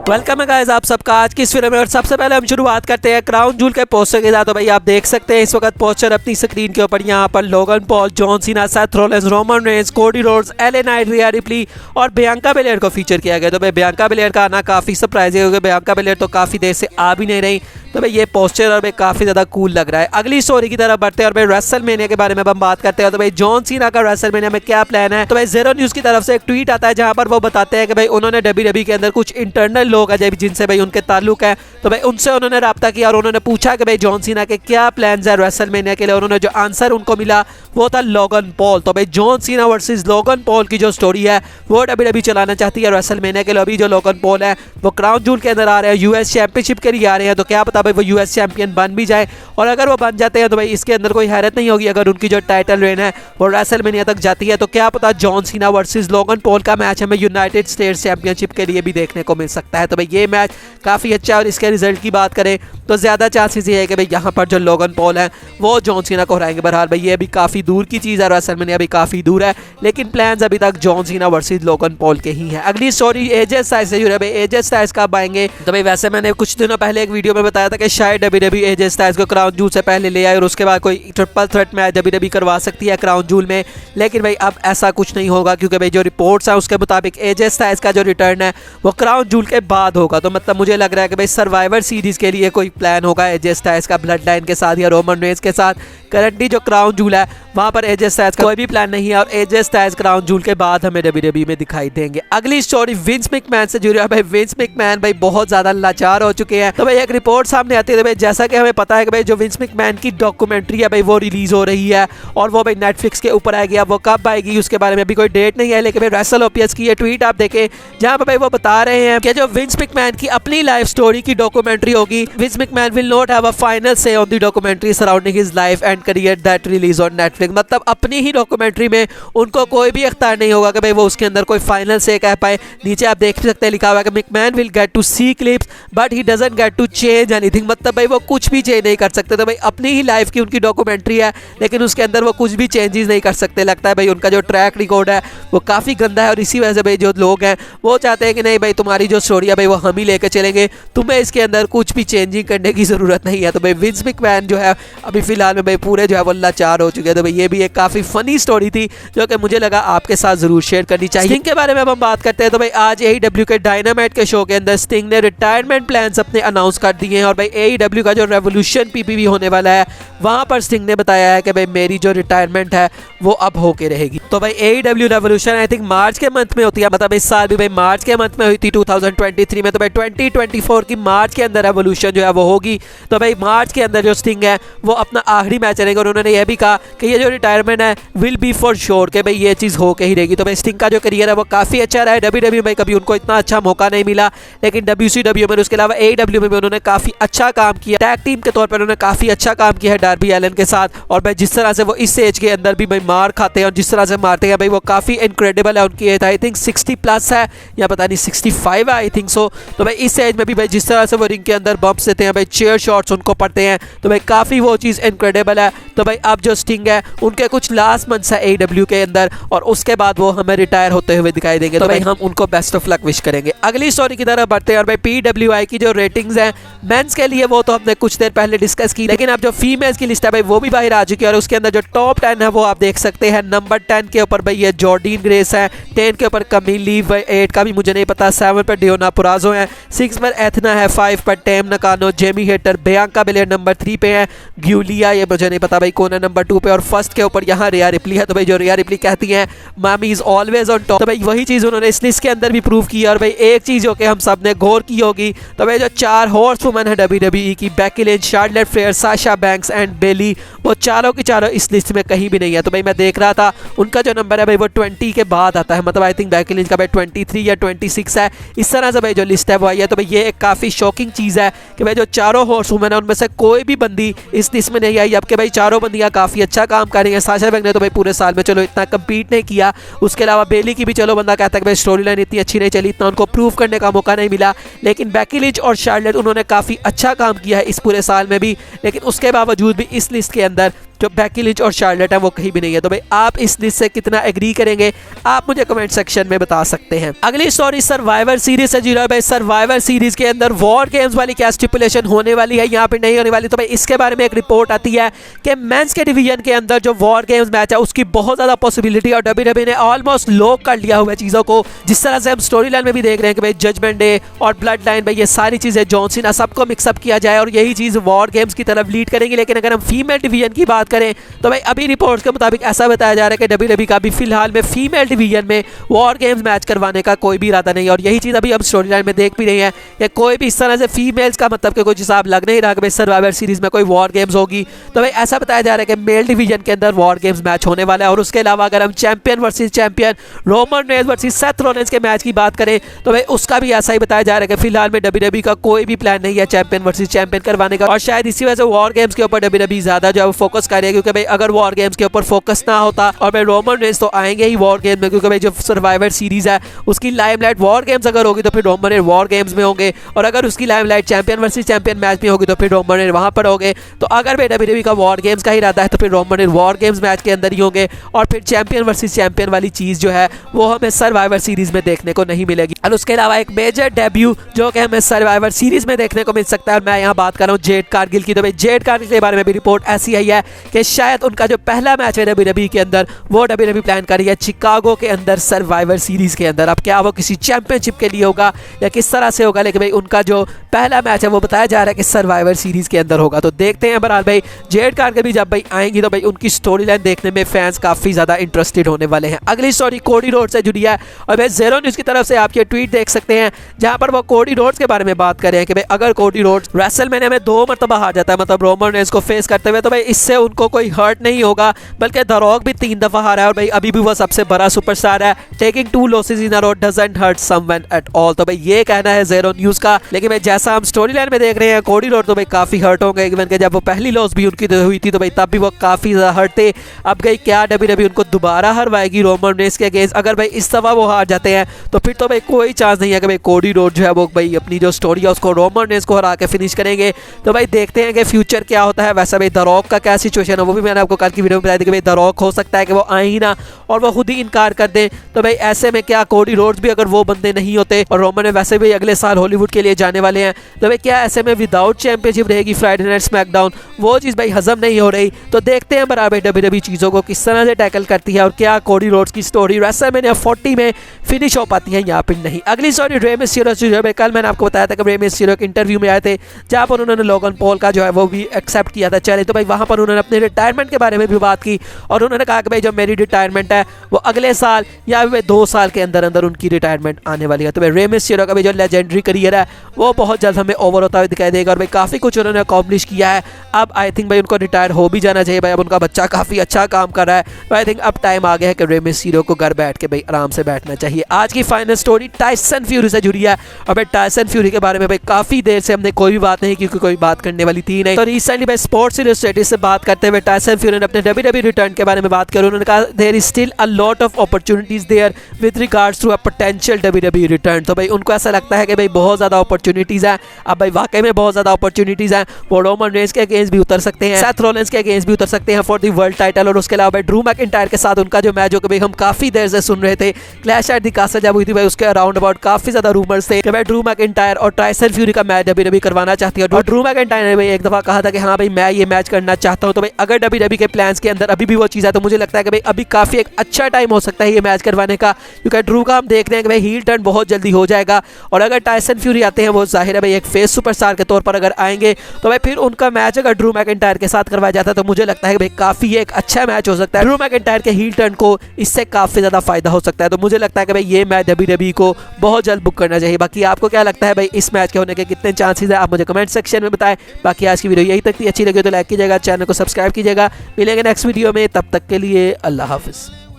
Welcome है guys आप सबका आज की इस वीडियो में। और सबसे पहले हम शुरुआत करते हैं क्राउन जूल के पोस्टर के साथ। तो भाई आप देख सकते हैं इस वक्त पोस्टर अपनी स्क्रीन के ऊपर यहाँ पर Logan Paul, John Cena, Seth Rollins, Roman Reigns, Cody Rhodes, LA Knight, रिया रिप्ली और बियांका बेलेयर को फीचर किया गया। तो भाई बियांका बेलेयर का आना काफ़ी सरप्राइजिंग है क्योंकि बियांका बेलेयर तो काफ़ी देर से आ भी नहीं रही। तो भाई ये पोस्टर और भाई काफ़ी ज़्यादा कूल लग रहा है। अगली स्टोरी की तरफ बढ़ते हैं और भाई रेसलमेनिया के बारे में हम बात करते हैं। तो भाई जॉन सीना का रेसलमेनिया में क्या प्लान है। तो भाई ज़ीरो न्यूज़ की तरफ से एक ट्वीट आता है जहां पर वो बताते हैं कि भाई उन्होंने डब्ल्यूडब्ल्यूई के अंदर कुछ इंटरनल लोग हैं जिनसे भाई उनके ताल्लुक है। तो भाई उनसे उन्होंने रब्ता किया और उन्होंने पूछा कि भाई जॉन सीना के क्या प्लान है रेसलमेनिया के लिए। उन्होंने जो आंसर उनको मिला वो था लोगन पॉल। तो भाई John Cena versus Logan Paul की जो स्टोरी है वो डब्ल्यूडब्ल्यूई चलाना चाहती है रेसलमेनिया के लिए। अभी जो लोगन पॉल है वो क्राउन जूल के अंदर आ रहे हैं, यूएस चैंपियनशिप के लिए आ रहे हैं। तो क्या पता भाई वो यूएस चैंपियन बन भी जाए, और अगर वो बन जाते हैं तो भाई इसके अंदर कोई हैरत नहीं होगी अगर उनकी जो टाइटल रेन है वो रेसलमेनिया तक जाती है। तो क्या पता John Cena versus Logan Paul का मैच हमें यूनाइटेड स्टेट्स चैंपियनशिप के लिए भी देखने को मिल सकता है। तो भाई ये मैच काफ़ी अच्छा है और इसके रिजल्ट की बात करें तो ज़्यादा चांसेस ये है कि भाई यहाँ पर जो लोगन पॉल है वो जॉन सीना को हराएंगे। बहरहाल भाई ये भी काफ़ी दूर की चीज़ है, रेसलमेनिया भी काफ़ी दूर है, लेकिन प्लान्स अभी तक John Cena versus Logan Paul के ही है। अगली स्टोरी एजे स्टाइल्स से जुड़ी है। भाई एजे स्टाइल्स कब आएंगे। तो भाई वैसे मैंने कुछ दिनों पहले एक वीडियो में बताया था कि शायद डब्ल्यूडब्ल्यूई एजे स्टाइल्स को क्राउन जूल से पहले ले आए और उसके बाद कोई ट्रिपल थ्रेट मैच डब्ल्यूडब्ल्यूई करवा सकती है क्राउन जूल में, लेकिन भाई अब ऐसा कुछ नहीं होगा क्योंकि भाई जो रिपोर्ट्स हैं उसके मुताबिक एजे स्टाइल्स का जो रिटर्न है वो क्राउन जूल के बाद होगा। तो मतलब मुझे लग रहा है कि भाई सर्वाइवर सीरीज के लिए कोई प्लान होगा एजे स्टाइल्स का ब्लड लाइन के साथ या रोमन रेंज के साथ। करंटली जो क्राउन जूल है वहां पर एजे स्टाइल्स का कोई भी प्लान नहीं है और एजे स्टाइल्स क्राउन जूल के बाद हमें डब्ल्यूडब्ल्यूई में दिखाई देंगे। अगली स्टोरी विंस मैकमैन से जुड़ी है। भाई विंस मैकमैन भाई बहुत ज्यादा लाचार हो चुके हैं। तो भाई एक रिपोर्ट सामने आती है भाई जैसा कि हमें पता है कि भाई जो विंस मैकमैन की डॉक्यूमेंट्री है भाई वो रिलीज हो रही है और वो भाई नेटफ्लिक्स के ऊपर आएगी। अब वो कब आएगी उसके बारे में अभी कोई डेट नहीं है, लेकिन भाई रेसलओपियस की ये ट्वीट आप देखें जहां पर भाई वो बता रहे हैं कि जो विंस मैकमैन की अपनी लाइफ स्टोरी की डॉक्यूमेंट्री होगी, Vince McMahon will not have a final say on the documentary surrounding his life and career that release on Netflix. मतलब अपनी ही डॉक्यूमेंट्री में उनको कोई भी अख्तियार नहीं होगा कि भाई वो उसके अंदर कोई फाइनल से कह पाए। नीचे आप देख सकते हैं लिखा हुआ है कि McMahon will get to see clips but he doesn't get to change anything. मतलब भाई वो कुछ भी चेंज नहीं कर सकते। तो भाई अपनी ही लाइफ की उनकी डॉक्यूमेंट्री है लेकिन उसके अंदर वो कुछ भी चेंजेस नहीं कर सकते। लगता है भाई उनका जो ट्रैक रिकॉर्ड है वो काफ़ी गंदा है और इसी वजह से भाई जो लोग हैं वो चाहते हैं कि नहीं भाई तुम्हारी जो स्टोरी है भाई वो हम ही लेके चलेंगे, तुम्हें इसके अंदर कुछ भी चेंजिंग करने की ज़रूरत नहीं है। तो भाई विंस मैकमैन जो है अभी फिलहाल में भाई पूरे जो है वो लाचार हो चुके हैं। तो भाई ये भी एक काफ़ी फनी स्टोरी थी जो कि मुझे लगा आपके साथ ज़रूर शेयर करनी चाहिए। स्टिंग के बारे में हम बात करते हैं। तो भाई आज AEW के डायनामाइट के शो के अंदर स्टिंग ने रिटायरमेंट प्लान्स अपने अनाउंस कर दिए हैं और भाई AEW का जो रेवोल्यूशन PPV होने वाला है वहां पर स्टिंग ने बताया है कि भाई मेरी जो रिटायरमेंट है वो अब होके रहेगी। तो भाई AEW revolution I think March के मंथ में होती है, मतलब इस साल भी भाई मार्च के मंथ में हुई थी 2023 में। तो भाई 2024 की मार्च के अंदर रेवोल्यूशन जो है वो होगी। तो भाई मार्च के अंदर जो स्टिंग है वो अपना आखिरी मैच करेंगे और उन्होंने यह भी कहा कि ये जो रिटायरमेंट है विल बी फॉर श्योर कि भाई ये चीज़ होके ही रहेगी। तो भाई स्टिंग का जो करियर है वो काफ़ी अच्छा रहा है। WWE में कभी उनको इतना अच्छा मौका नहीं मिला, लेकिन WCW में उसके अलावा AEW में भी उन्होंने काफ़ी अच्छा काम किया। टैग टीम के तौर पर उन्होंने काफ़ी अच्छा काम किया है डार्बी एलन के साथ। और भाई जिस तरह से वो इस एज के अंदर भी भाई मार खाते हैं और जिस तरह से मारते हैं भाई वो काफ़ी इनक्रेडिबल है। उनकी एज आई थिंक 60+ है या पता नहीं 65 है आई थिंक सो। तो भाई इस एज में भी भाई जिस तरह से वो रिंग के अंदर बम्प्स देते हैं भाई चेयर शॉट्स उनको पड़ते हैं, तो भाई काफ़ी वो चीज़ इनक्रेडिबल है। तो भाई अब जो स्टिंग है उनके कुछ लास्ट मंथ्स है AEW के अंदर और उसके बाद वो हमें रिटायर होते हुए दिखाई देंगे। तो भाई हम उनको बेस्ट ऑफ लक विश करेंगे। अगली स्टोरी की तरफ बढ़ते हैं और भाई PWI की जो रेटिंग्स हैं मेंस के लिए वो तो हमने कुछ देर पहले डिस्कस की, लेकिन अब जो फीमेल्स की लिस्ट है भाई वो भी बाहर आ चुकी है और उसके अंदर जो टॉप 10 है वो आप देख सकते हैं। नंबर 10 के ऊपर भाई ये जॉर्डीन ग्रेस है, 10 के ऊपर कमीली, 8 का भी मुझे नहीं पता, 7 पर डियोना पुराजो है, 6 पर एथना है, 5 पर Tam Nakano, Jamie Hayter, Bianca Belair number 3 पे है, ग्यूलिया ये मुझे नहीं पता भाई कौन है नंबर 2 पे, और फर्स्ट के ऊपर यहाँ रिया रिप्ली है। तो भाई जो रिया रिप्ली कहती हैं मामी इज ऑलवेज ऑन टॉप, तो भाई वही चीज़ उन्होंने इस लिस्ट के अंदर भी प्रूव की। और भाई एक चीज़ जो कि हम सब ने गौर की होगी तो भाई जो 4 हॉर्स वुमन है WWE की, Becky Lynch, Charlotte Flair, Sasha Banks and Bayley, वो चारों की चारों इस लिस्ट में कहीं भी नहीं है। तो भाई मैं देख रहा था उनका जो नंबर है भाई वो 20 के बाद आता है, मतलब आई थिंक बेकी लिंच का भाई 23 या 26 है, इस तरह से भाई जो लिस्ट है वो आई है। तो भाई ये एक काफ़ी शॉकिंग चीज़ है कि भाई जो चारों हॉर्स वुमन है उनमें से कोई भी बंदी इस लिस्ट में नहीं आई। अब के भाई चारों बंदियाँ काफ़ी अच्छा काम कर रही हैं। साशा बैंक ने तो भाई पूरे साल में चलो इतना कम्पीट नहीं किया, उसके अलावा बेली की भी चलो बंदा कहता है कि भाई स्टोरी लाइन इतनी अच्छी नहीं चली, इतना उनको प्रूव करने का मौका नहीं मिला, लेकिन बेकी लिंच और शार्लेट उन्होंने काफ़ी अच्छा काम किया है इस पूरे साल में भी, लेकिन उसके बावजूद भी इस लिस्ट के अंदर जो बेकी लिंच और शार्लेट है वो कहीं भी नहीं है। तो भाई आप इस लिस्ट से कितना एग्री करेंगे आप मुझे कमेंट सेक्शन में बता सकते हैं। अगली स्टोरी सर्वाइवर सीरीज से जुड़ा है। भाई सर्वाइवर सीरीज के अंदर वॉर गेम्स वाली क्या स्टिपुलेशन होने वाली है, यहाँ पे नहीं होने वाली। तो भाई इसके बारे में एक रिपोर्ट आती है कि मेंस के डिवीजन के अंदर जो वॉर गेम्स मैच है उसकी बहुत ज्यादा पॉसिबिलिटी और डब्ल्यूडब्ल्यूई ने ऑलमोस्ट लॉक कर लिया हुआ है चीजों को। जिस तरह से हम स्टोरी लाइन में भी देख रहे हैं कि भाई जजमेंट डे और ब्लड लाइन, भाई ये सारी चीजें जॉन सीना सबको मिक्सअप किया जाए और यही चीज वॉर गेम्स की तरफ लीड करेंगी। लेकिन अगर हम फीमेल डिवीजन की बात करें तो भाई अभी रिपोर्ट्स के मुताबिक ऐसा बताया जा रहा है कि डब्ल्यूडब्ल्यूई का भी फिलहाल में फीमेल डिवीजन में वॉर गेम्स मैच करवाने का कोई भी इरादा नहीं है। और यही चीज अभी हम स्टोरी लाइन में देख भी रहे हैं कि कोई भी इस तरह से फीमेल्स का मतलब कि कुछ हिसाब लग नहीं रहा कि भाई सर्वाइवर सीरीज में कोई वॉर गेम्स होगी। तो भाई ऐसा बताया जा रहा है कि मेल डिवीजन के अंदर वॉर गेम्स मैच होने वाला है। और उसके अलावा अगर हम champion versus champion Roman Reigns versus Seth Rollins के मैच की बात करें तो भाई उसका भी ऐसा ही बताया जा रहा है कि फिलहाल में डब्ल्यूडब्ल्यूई का कोई भी प्लान नहीं है चैंपियन वर्सेस चैंपियन करवाने का। और शायद इसी वजह से वॉर गेम्स के ऊपर डब्ल्यूडब्ल्यूई ज्यादा जो है फोकस कर रही है, क्योंकि भाई अगर वॉर गेम्स के ऊपर फोकस ना होता और भाई रोमन रेंस तो आएंगे ही वॉर गेम में, क्योंकि भाई जो सर्वाइवर सीरीज है उसकी लाइमलाइट वॉर गेम्स अगर होगी तो फिर रोमन रेंस वॉर गेम्स में होंगे, और अगर उसकी limelight champion versus champion match में होगी तो फिर रोमन रेंस वहां पर होंगे। तो अगर भाई डब्ल्यूडब्ल्यूई का वॉर गेम्स का ही इरादा है तो फिर Roman Reigns war games match के अंदर ही होंगे, और फिर चैंपियन वर्सेस चैंपियन वाली चीज जो है वो हमें सर्वाइवर सीरीज में देखने को नहीं मिलेगी। और उसके अलावा एक मेजर डेब्यू जो कि हमें सर्वाइवर सीरीज में देखने को मिल सकता है, और मैं यहाँ बात कर रहा हूँ जेड कारगिल की। तो भाई जेड कारगिल के बारे में भी रिपोर्ट ऐसी आई है कि शायद उनका जो पहला मैच है डब्ल्यूडब्ल्यूई के अंदर वो डब्ल्यूडब्ल्यूई प्लान कर रही है चिकागो के अंदर सर्वाइवर सीरीज के अंदर। अब क्या वो किसी चैंपियनशिप के लिए होगा या किस तरह से होगा, लेकिन भाई उनका जो पहला मैच है वो बताया जा रहा है कि सर्वाइवर सीरीज के अंदर होगा। तो देखते हैं बहरहाल भाई जेड कारगिल भी जब भाई आएंगी तो भाई उनकी स्टोरी लाइन देखने में फैंस काफी ज्यादा इंटरेस्टेड होने वाले हैं। अगली स्टोरी कोडी रोड्स से जुड़ी है और भाई ज़ेरो न्यूज़ की तरफ से आप ये ट्वीट देख सकते हैं जहां पर वो कोडी रोड्स के बारे में बात कर रहे हैं कि भाई अगर कोडी रोड्स रेसलमेनिया में 2 मरतबा हार जाता है, मतलब रोमन रेंस को फेस करते हुए, तो भाई इससे उनको कोई हर्ट नहीं होगा, बल्कि द रॉक भी 3 दफा हारा है और भाई अभी भी वो सबसे बड़ा सुपरस्टार है। Taking 2 losses in a row doesn't hurt someone at all. तो भाई ये कहना है ज़ेरो न्यूज़ का। लेकिन भाई जैसा हम स्टोरी लाइन में देख रहे हैं कोडी रोड्स तो भाई काफी हर्ट होंगे, इवन कि जब वो पहली लॉस भी उनकी हुई थी तो भाई तब भी वो काफी ज्यादा हर्ट थे। अब गई क्या डब्ल्यूडब्ल्यूई उनको दोबारा हरवाएगी रोमन रेंस के अगेंस्ट? अगर भाई इस दफा वो हार जाते हैं तो फिर तो भाई कोई चांस नहीं है कि भाई कोडी रोड्स जो है वो भाई अपनी जो स्टोरी है उसको रोमन रेंस को हरा के फिनिश करेंगे। तो भाई देखते हैं कि फ्यूचर क्या होता है। वैसा भाई द रॉक का क्या सिचुएशन है वो भी मैंने आपको कल की वीडियो में बताया था कि भाई द रॉक हो सकता है कि वो आए ही ना और वो खुद ही इनकार कर दें। तो भाई ऐसे में क्या कोडी रोड्स भी अगर वो बंदे नहीं होते, और रोमन वैसे भी अगले साल हॉलीवुड के लिए जाने वाले हैं, तो भाई क्या ऐसे में विदाउट चैंपियनशिप रहेगी फ्राइडे नाइट स्मैकडाउन? वो चीज़ भाई हजम नहीं हो रही। तो देखते हैं बराबर डब्ल्यूडब्ल्यूई चीज़ों को किस तरह से टैकल करती है और क्या कोडी रोड्स की स्टोरी रेसलमेनिया 40 में फिनिश हो पाती है या फिर नहीं। अगली स्टोरी रे मिस्टीरियो से जो है, कल मैंने आपको बताया था कि रे मिस्टीरियो एक इंटरव्यू में आए थे जहाँ पर उन्होंने लोगन पॉल का जो है वो भी एक्सेप्ट किया था चले। तो भाई वहाँ पर उन्होंने अपने रिटायरमेंट के बारे में भी बात की और उन्होंने कहा कि भाई जो मेरी रिटायरमेंट है वो अगले साल या 2 साल के अंदर अंदर उनकी रिटायरमेंट आने वाली है। तो भाई रे मिस्टीरियो का भी जो लेजेंडरी करियर है वो बहुत जल्द हमें ओवर होता हुआ दिखाई देगा और भाई काफ़ी कुछ उन्होंने अकॉम्प्लिश किया है। अब आई थिंक भाई उनको रिटायर हो भी जाना चाहिए। भाई अब उनका बच्चा काफ़ी अच्छा काम कर रहा है, तो आई थिंक अब टाइम आ गया है कि रे मिस्टीरियो को घर बैठ के भाई आराम से बैठना चाहिए। आज की फाइनल स्टोरी टाइसन फ्यूरी से जुड़ी है और भाई टाइसन फ्यूरी के बारे में भाई काफ़ी देर से हमने कोई भी बात नहीं की, क्योंकि कोई बात करने वाली थी नहीं। तो रिसेंटली भाई स्पोर्ट्स इलस्ट्रेटेड से बात करते हुए टाइसन फ्यूरी ने अपने डब्ल्यूडब्ल्यूई रिटर्न के बारे में बात की। उन्होंने कहा there is still a lot of opportunities there with regards to a potential WWE return. तो भाई उनको ऐसा लगता है कि भाई बहुत ज़्यादा अपॉर्चुनिटीज़ हैं। अब भाई वाकई में बहुत ज़्यादा अपॉर्चुनिटीज़ हैं। वो रोमन रेंस के अगेंस्ट भी उतर सकते हैं, सेथ रॉलिंस के अगेंस्ट भी उतर सकते हैं फॉर द वर्ल्ड टाइटल, और उसके अलावा भाई ड्रू मैकिंटायर के साथ उनका जो मैच हो कि भाई हम काफ़ी देर से सुन रहे थे क्लैश एट द कासल जब हुई थी भाई उसके अराउंड अबाउट काफ़ी ज़्यादा रूमर्स थे कि भाई ड्रू मैकिंटायर और टाइसन फ्यूरी का मैच डब्ल्यूडब्ल्यूई करवाना चाहती है। और ड्रू मैकिंटायर ने भाई एक दफ़ा कहा था कि हाँ भाई मैं ये मैच करना चाहता हूँ। तो भाई अगर डब्ल्यूडब्ल्यूई के प्लान्स के अंदर अभी भी वो चीज़ है तो मुझे लगता है कि भाई अभी काफ़ी एक अच्छा टाइम हो सकता है ये मैच करवाने का, क्योंकि ड्रू का हम देख रहे हैं कि भाई हील टर्न बहुत जल्दी हो जाएगा। और अगर टाइसन फ्यूरी आते हैं वो जाहिर है भाई एक फेस सुपरस्टार के तौर पर अगर आएंगे तो भाई फिर उनका मैच अगर ड्रू मैकिंटायर के साथ करवाया जाता है तो मुझे लगता है कि भाई काफ़ी एक अच्छा मैच हो सकता है। ड्रू मैकिंटायर के हील टर्न को इससे काफ़ी ज़्यादा फायदा हो सकता है। तो मुझे लगता है कि भाई ये मैच डब्ल्यूडब्ल्यूई को बहुत जल्द बुक करना चाहिए। बाकी आपको क्या लगता है भाई इस मैच के होने के कितने चांसेस है आप मुझे कमेंट सेक्शन में बताएं। बाकी आज की वीडियो यही तक थी, अच्छी लगी तो लाइक कीजिएगा, चैनल को सब्सक्राइब कीजिएगा। मिलेंगे नेक्स्ट वीडियो में, तब तक के लिए अल्लाह हाफिज़।